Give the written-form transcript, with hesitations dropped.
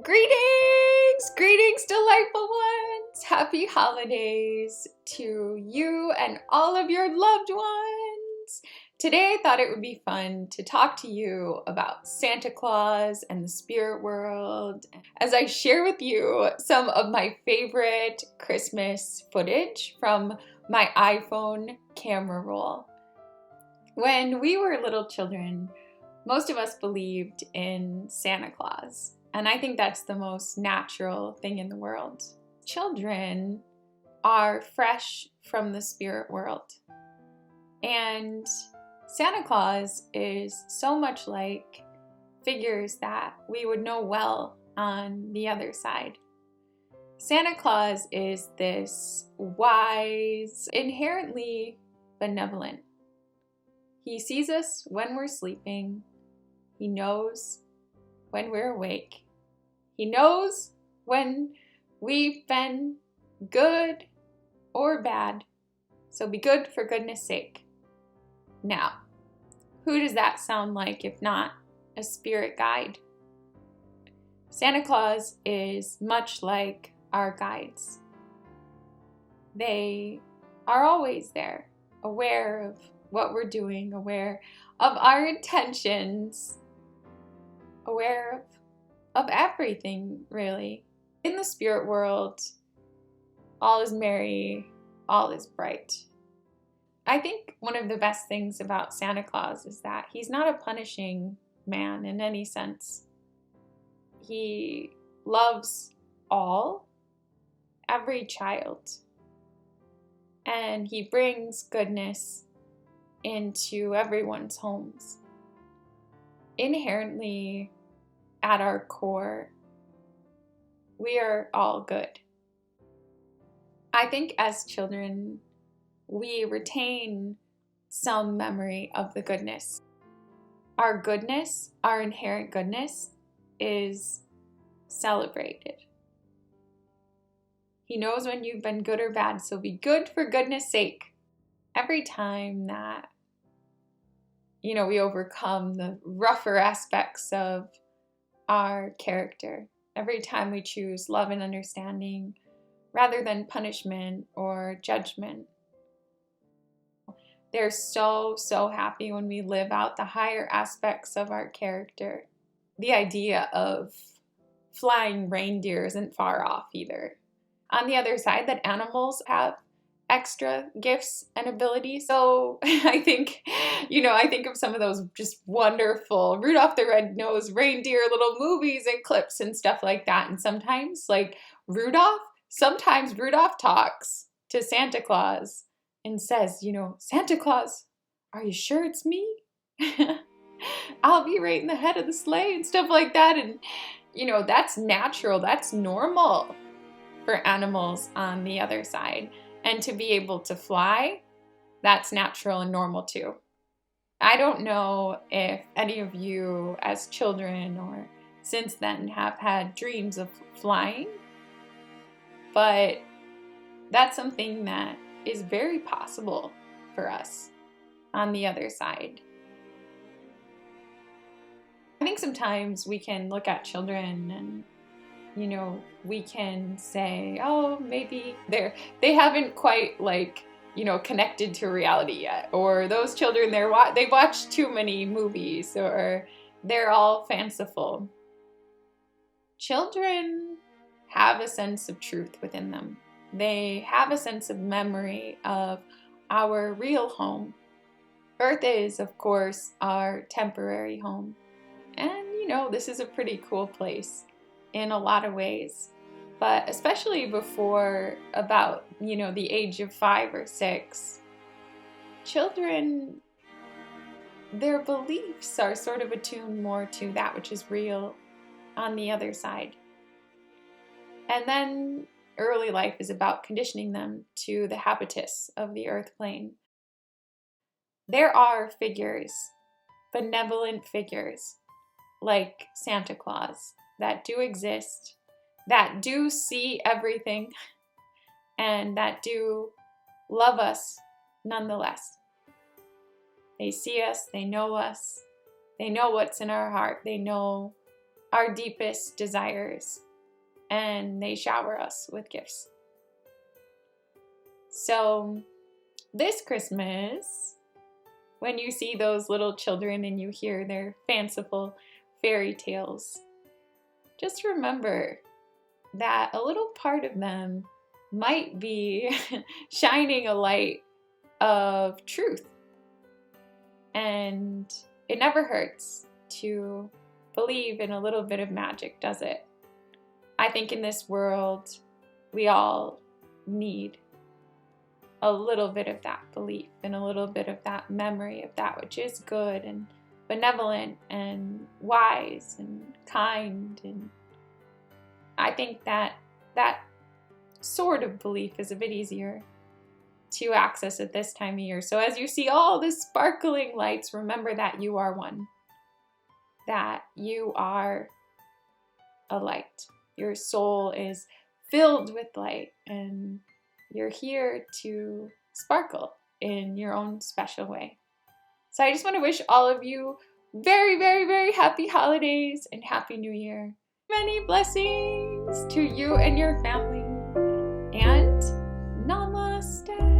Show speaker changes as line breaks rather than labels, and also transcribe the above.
Greetings, delightful ones! Happy holidays to you and all of your loved ones! Today I thought it would be fun to talk to you about Santa Claus and the spirit world as I share with you some of my favorite Christmas footage from my iPhone camera roll. When we were little children, most of us believed in Santa Claus. And I think that's the most natural thing in the world. Children are fresh from the spirit world. And Santa Claus is so much like figures that we would know well on the other side. Santa Claus is this wise, inherently benevolent. He sees us when we're sleeping. He knows when we're awake. He knows when we've been good or bad. So be good for goodness sake. Now, who does that sound like if not a spirit guide? Santa Claus is much like our guides. They are always there, aware of what we're doing, aware of our intentions, aware of everything, really. In the spirit world, all is merry, all is bright. I think one of the best things about Santa Claus is that he's not a punishing man in any sense. He loves every child, and he brings goodness into everyone's homes. Inherently, at our core, we are all good. I think as children, we retain some memory of the goodness. Our goodness, our inherent goodness, is celebrated. He knows when you've been good or bad, so be good for goodness sake. Every time that, we overcome the rougher aspects of our character, every time we choose love and understanding rather than punishment or judgment, they're so happy when we live out the higher aspects of our character. The idea of flying reindeer isn't far off either. On the other side, that animals have extra gifts and abilities. So I think of some of those just wonderful Rudolph the Red-Nosed Reindeer little movies and clips and stuff like that. And sometimes Rudolph talks to Santa Claus and says, Santa Claus, are you sure it's me? I'll be right in the head of the sleigh and stuff like that. And, that's natural. That's normal for animals on the other side. And to be able to fly, that's natural and normal too. I don't know if any of you as children or since then have had dreams of flying, but that's something that is very possible for us on the other side. I think sometimes we can look at children and we can say, oh, maybe they haven't quite connected to reality yet, or those children they've watched too many movies, or they're all fanciful. Children have a sense of truth within them. They have a sense of memory of our real home. Earth is, of course, our temporary home. And this is a pretty cool place in a lot of ways, but especially before about, the age of 5 or 6, children, their beliefs are sort of attuned more to that which is real on the other side. And then early life is about conditioning them to the habitus of the earth plane. There are figures, benevolent figures, like Santa Claus, that do exist, that do see everything, and that do love us nonetheless. They see us, they know what's in our heart, they know our deepest desires, and they shower us with gifts. So this Christmas, when you see those little children and you hear their fanciful fairy tales, just remember that a little part of them might be shining a light of truth. And it never hurts to believe in a little bit of magic, does it? I think in this world, we all need a little bit of that belief and a little bit of that memory of that which is good and benevolent and wise and kind. And I think that sort of belief is a bit easier to access at this time of year. So as you see all the sparkling lights, remember that you are one, that you are a light. Your soul is filled with light, and you're here to sparkle in your own special way. So I just want to wish all of you very, very, very happy holidays and Happy New Year. Many blessings to you and your family, and namaste.